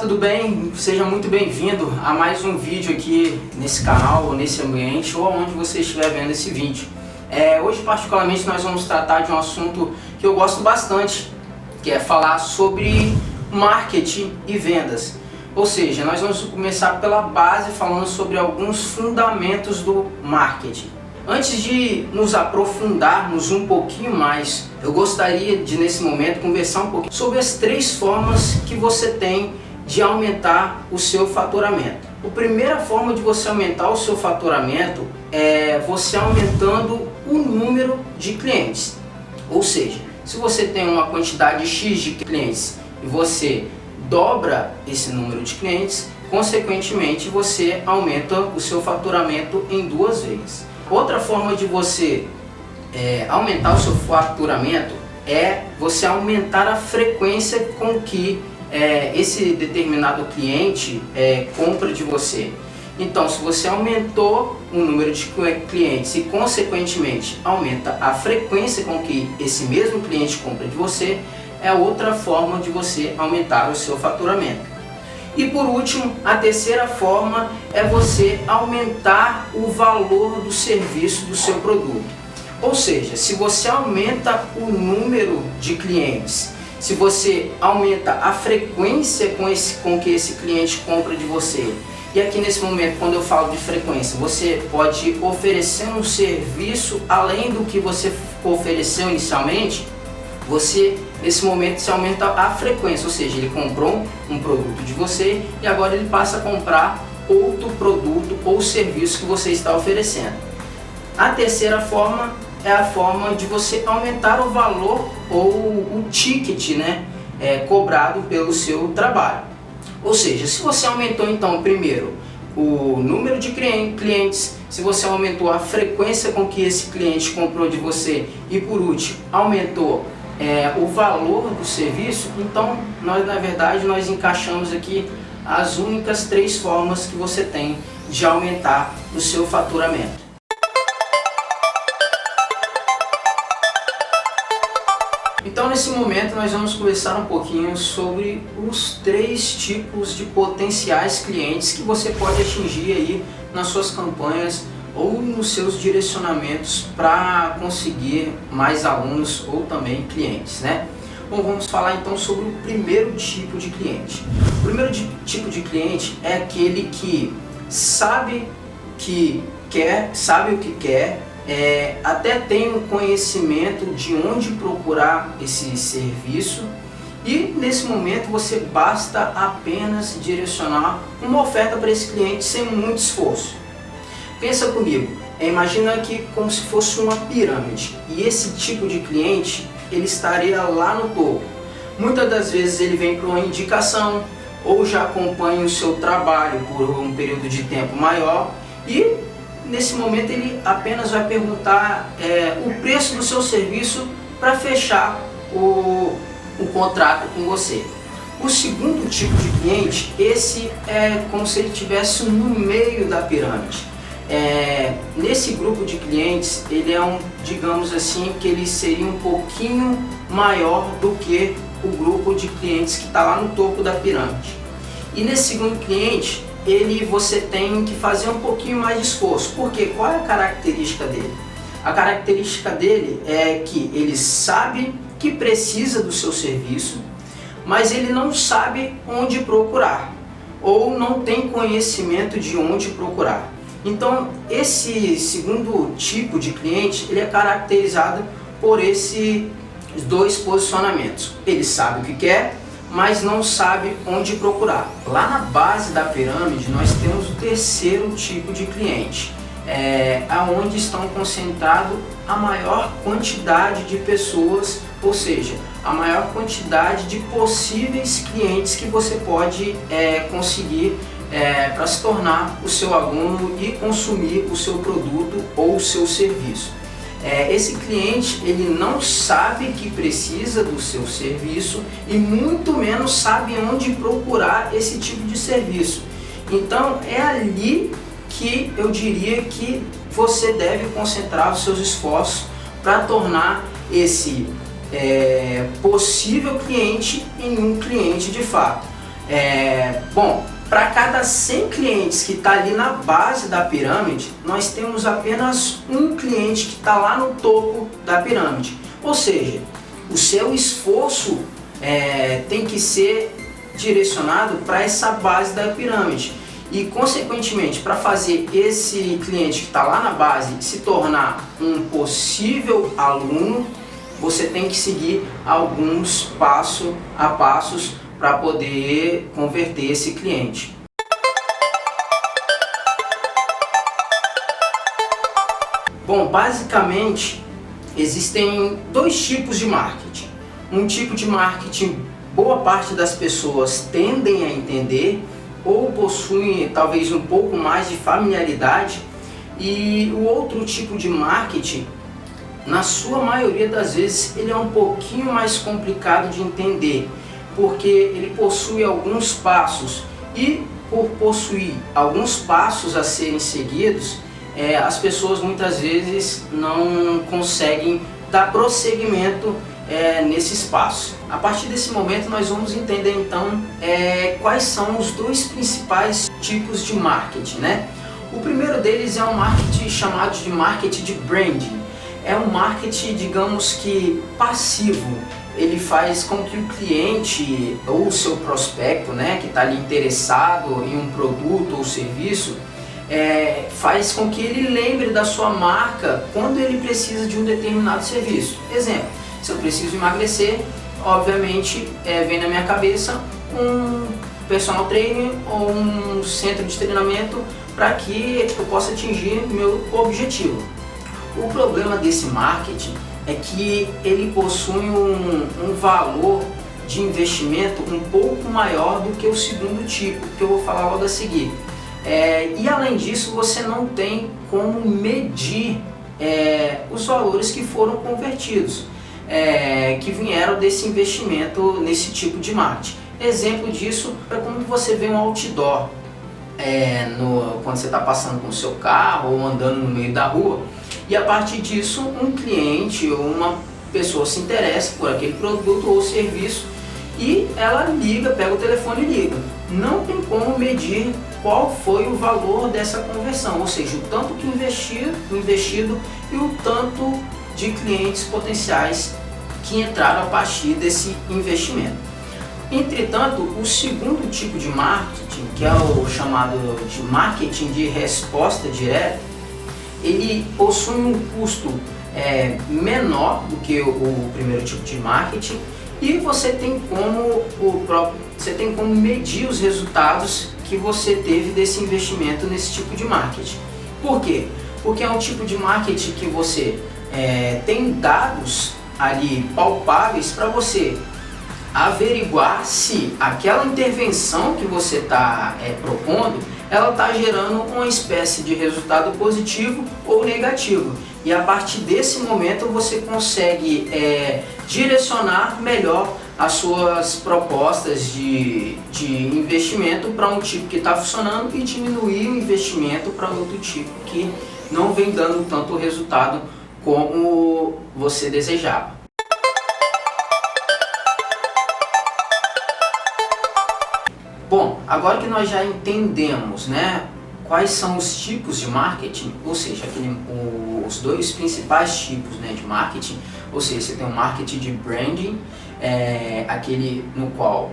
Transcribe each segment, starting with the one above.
tudo bem? Seja muito bem-vindo a mais um vídeo aqui nesse canal, ou nesse ambiente, ou onde você estiver vendo esse vídeo. Hoje, particularmente, nós vamos tratar de um assunto que eu gosto bastante, que é falar sobre marketing e vendas. Ou seja, nós vamos começar pela base, falando sobre alguns fundamentos do marketing. Antes de nos aprofundarmos um pouquinho mais, eu gostaria de, nesse momento, conversar um pouquinho sobre as 3 formas que você tem de aumentar o seu faturamento. A primeira forma de você aumentar o seu faturamento é você aumentando o número de clientes. Ou seja, se você tem uma quantidade X de clientes e você dobra esse número de clientes, consequentemente você aumenta o seu faturamento em 2 vezes. Outra forma de você aumentar o seu faturamento é você aumentar a frequência com que esse determinado cliente compra de você. Então, se você aumentou o número de clientes e consequentemente aumenta a frequência com que esse mesmo cliente compra de você, é outra forma de você aumentar o seu faturamento. E por último, a terceira forma é você aumentar o valor do serviço do seu produto. Ou seja, se você aumenta o número de clientes, se você aumenta a frequência com que esse cliente compra de você, e aqui nesse momento, quando eu falo de frequência, você pode oferecer um serviço além do que você ofereceu inicialmente, você nesse momento se aumenta a frequência, ou seja, ele comprou um produto de você e agora ele passa a comprar outro produto ou serviço que você está oferecendo. A terceira forma é a forma de você aumentar o valor ou o ticket, cobrado pelo seu trabalho. Ou seja, se você aumentou então primeiro o número de clientes, se você aumentou a frequência com que esse cliente comprou de você e por último aumentou o valor do serviço, então na verdade nós encaixamos aqui as únicas 3 formas que você tem de aumentar o seu faturamento. Então nesse momento nós vamos conversar um pouquinho sobre os 3 tipos de potenciais clientes que você pode atingir aí nas suas campanhas ou nos seus direcionamentos para conseguir mais alunos ou também clientes, Bom, vamos falar então sobre o primeiro tipo de cliente. O primeiro tipo de cliente é aquele que sabe o que quer, até tem um conhecimento de onde procurar esse serviço e nesse momento você basta apenas direcionar uma oferta para esse cliente sem muito esforço. Pensa comigo, imagina que como se fosse uma pirâmide e esse tipo de cliente ele estaria lá no topo. Muitas das vezes ele vem por uma indicação ou já acompanha o seu trabalho por um período de tempo maior e nesse momento ele apenas vai perguntar o preço do seu serviço para fechar o contrato com você. O segundo tipo de cliente, esse é como se ele estivesse no meio da pirâmide. Nesse grupo de clientes, ele é digamos assim, que ele seria um pouquinho maior do que o grupo de clientes que está lá no topo da pirâmide. E nesse segundo cliente, você tem que fazer um pouquinho mais de esforço. Porque qual é a característica dele? A característica dele é que ele sabe que precisa do seu serviço, mas ele não sabe onde procurar ou não tem conhecimento de onde procurar. Então, esse segundo tipo de cliente, ele é caracterizado por esses 2 posicionamentos. Ele sabe o que quer, mas não sabe onde procurar. Lá na base da pirâmide, nós temos o terceiro tipo de cliente, onde estão concentrados a maior quantidade de pessoas, ou seja, a maior quantidade de possíveis clientes que você pode conseguir para se tornar o seu aluno e consumir o seu produto ou o seu serviço. Esse cliente ele não sabe que precisa do seu serviço e muito menos sabe onde procurar esse tipo de serviço. Então é ali que eu diria que você deve concentrar os seus esforços para tornar esse possível cliente em um cliente de fato. Bom, para cada 100 clientes que está ali na base da pirâmide, nós temos apenas um cliente que está lá no topo da pirâmide. Ou seja, o seu esforço tem que ser direcionado para essa base da pirâmide. E, consequentemente, para fazer esse cliente que está lá na base se tornar um possível aluno, você tem que seguir alguns passo a passos para poder converter esse cliente. Bom, basicamente existem dois tipos de marketing. Um tipo de marketing boa parte das pessoas tendem a entender ou possuem talvez um pouco mais de familiaridade, e o outro tipo de marketing, na sua maioria das vezes, ele é um pouquinho mais complicado de entender, porque ele possui alguns passos, e por possuir alguns passos a serem seguidos, as pessoas muitas vezes não conseguem dar prosseguimento nesses passos. A partir desse momento nós vamos entender então quais são os dois principais tipos de marketing, né? O primeiro deles é um marketing chamado de marketing de branding. É um marketing, digamos que passivo. Ele faz com que o cliente ou o seu prospecto, né, que está ali interessado em um produto ou serviço, faz com que ele lembre da sua marca quando ele precisa de um determinado serviço. Exemplo, se eu preciso emagrecer, obviamente vem na minha cabeça um personal trainer ou um centro de treinamento para que eu possa atingir meu objetivo. O problema desse marketing é que ele possui um valor de investimento um pouco maior do que o segundo tipo, que eu vou falar logo a seguir. E além disso, você não tem como medir os valores que foram convertidos, que vieram desse investimento nesse tipo de marketing. Exemplo disso é quando você vê um outdoor, quando você está passando com o seu carro ou andando no meio da rua, e a partir disso um cliente ou uma pessoa se interessa por aquele produto ou serviço e ela liga, pega o telefone e liga. Não tem como medir qual foi o valor dessa conversão, ou seja, o tanto que investido e o tanto de clientes potenciais que entraram a partir desse investimento. Entretanto, o segundo tipo de marketing, que é o chamado de marketing de resposta direta, ele possui um custo menor do que o primeiro tipo de marketing, e você tem como medir os resultados que você teve desse investimento nesse tipo de marketing. Por quê? Porque é um tipo de marketing que você tem dados ali palpáveis para você averiguar se aquela intervenção que você está propondo, ela está gerando uma espécie de resultado positivo ou negativo. E a partir desse momento você consegue direcionar melhor as suas propostas de investimento para um tipo que está funcionando e diminuir o investimento para outro tipo que não vem dando tanto resultado como você desejava. Bom, agora que nós já entendemos, né, quais são os tipos de marketing, ou seja, os dois principais tipos, né, de marketing, ou seja, você tem o marketing de branding, aquele no qual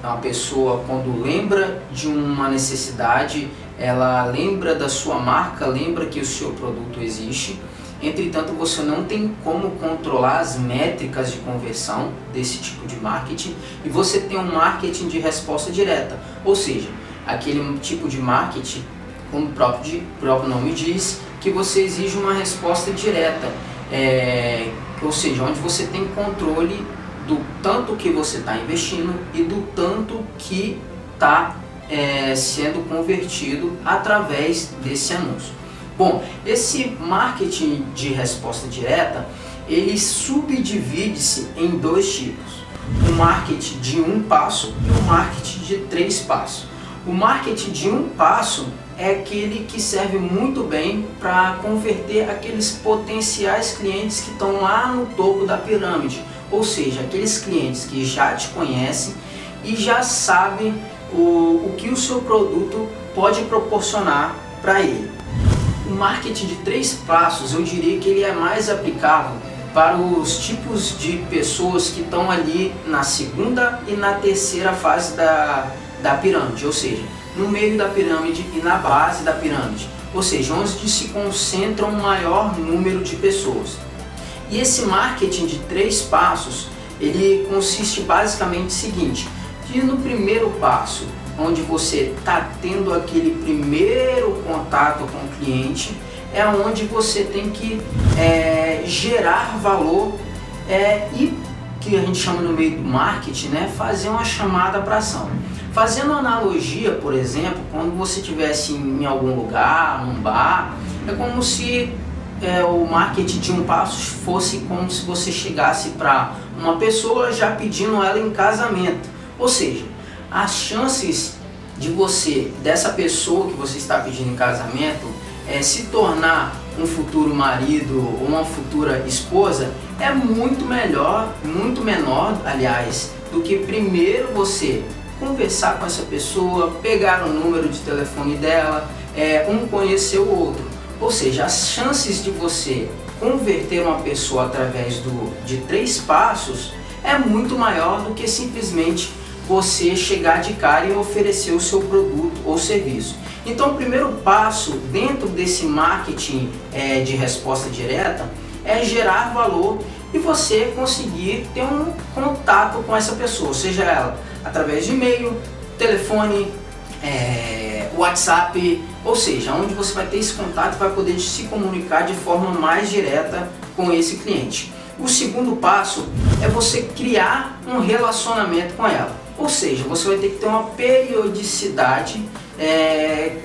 uma pessoa, quando lembra de uma necessidade, ela lembra da sua marca, lembra que o seu produto existe. Entretanto, você não tem como controlar as métricas de conversão desse tipo de marketing, e você tem um marketing de resposta direta, ou seja, aquele tipo de marketing, como o próprio nome diz, que você exige uma resposta direta, ou seja, onde você tem controle do tanto que você está investindo e do tanto que está sendo convertido através desse anúncio. Bom, esse marketing de resposta direta, ele subdivide-se em dois tipos: o marketing de um passo e o marketing de 3 passos. O marketing de um passo é aquele que serve muito bem para converter aqueles potenciais clientes que estão lá no topo da pirâmide, ou seja, aqueles clientes que já te conhecem, e já sabe o que o seu produto pode proporcionar para ele. O marketing de 3 passos, eu diria que ele é mais aplicável para os tipos de pessoas que estão ali na segunda e na terceira fase da pirâmide, ou seja, no meio da pirâmide e na base da pirâmide, ou seja, onde se concentra um maior número de pessoas. E esse marketing de 3 passos, ele consiste basicamente no seguinte, que no primeiro passo, onde você está tendo aquele primeiro contato com o cliente, é onde você tem que gerar valor e que a gente chama no meio do marketing, né, fazer uma chamada para ação. Fazendo uma analogia, por exemplo, quando você estivesse em algum lugar, num bar, é como se o marketing de 1 passo fosse como se você chegasse para uma pessoa já pedindo ela em casamento. Ou seja, as chances de dessa pessoa que você está pedindo em casamento, se tornar um futuro marido ou uma futura esposa é muito menor, aliás, do que primeiro você conversar com essa pessoa, pegar o número de telefone dela, um conhecer o outro. Ou seja, as chances de você converter uma pessoa através de 3 passos é muito maior do que simplesmente você chegar de cara e oferecer o seu produto ou serviço. Então, o primeiro passo dentro desse marketing de resposta direta é gerar valor e você conseguir ter um contato com essa pessoa, seja ela através de e-mail, telefone, WhatsApp, ou seja, onde você vai ter esse contato e vai poder se comunicar de forma mais direta com esse cliente. O segundo passo é você criar um relacionamento com ela, ou seja, você vai ter que ter uma periodicidade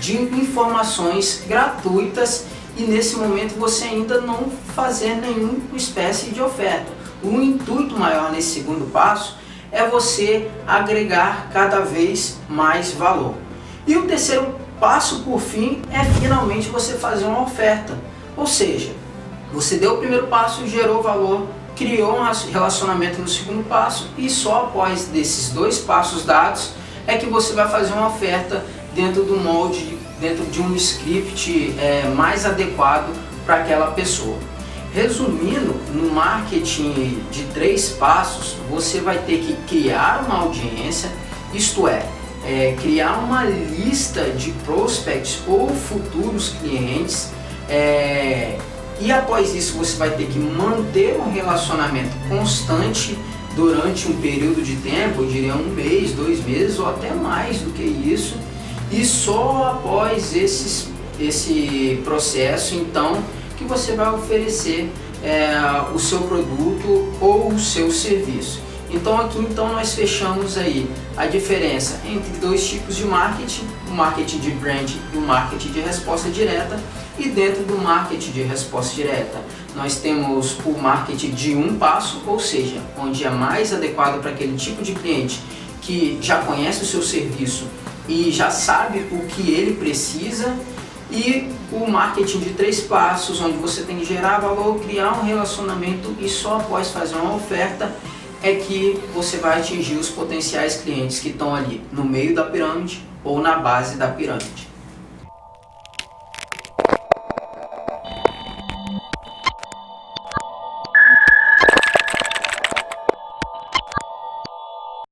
de informações gratuitas e nesse momento você ainda não fazer nenhuma espécie de oferta. O intuito maior nesse segundo passo é você agregar cada vez mais valor. E o terceiro passo, por fim, é finalmente você fazer uma oferta. Ou seja, você deu o primeiro passo, gerou valor, criou um relacionamento no segundo passo e só após desses 2 passos dados é que você vai fazer uma oferta dentro do molde, dentro de um script mais adequado para aquela pessoa. Resumindo, no marketing de 3 passos, você vai ter que criar uma audiência, isto é, criar uma lista de prospects ou futuros clientes, e após isso você vai ter que manter um relacionamento constante durante um período de tempo, eu diria 1 mês, 2 meses ou até mais do que isso, e só após esse processo então que você vai oferecer o seu produto ou o seu serviço. Então aqui nós fechamos aí a diferença entre 2 tipos de marketing, o marketing de brand e o marketing de resposta direta. E dentro do marketing de resposta direta, nós temos o marketing de 1 passo, ou seja, onde é mais adequado para aquele tipo de cliente que já conhece o seu serviço e já sabe o que ele precisa, e o marketing de 3 passos, onde você tem que gerar valor, criar um relacionamento e só após fazer uma oferta é que você vai atingir os potenciais clientes que estão ali no meio da pirâmide ou na base da pirâmide.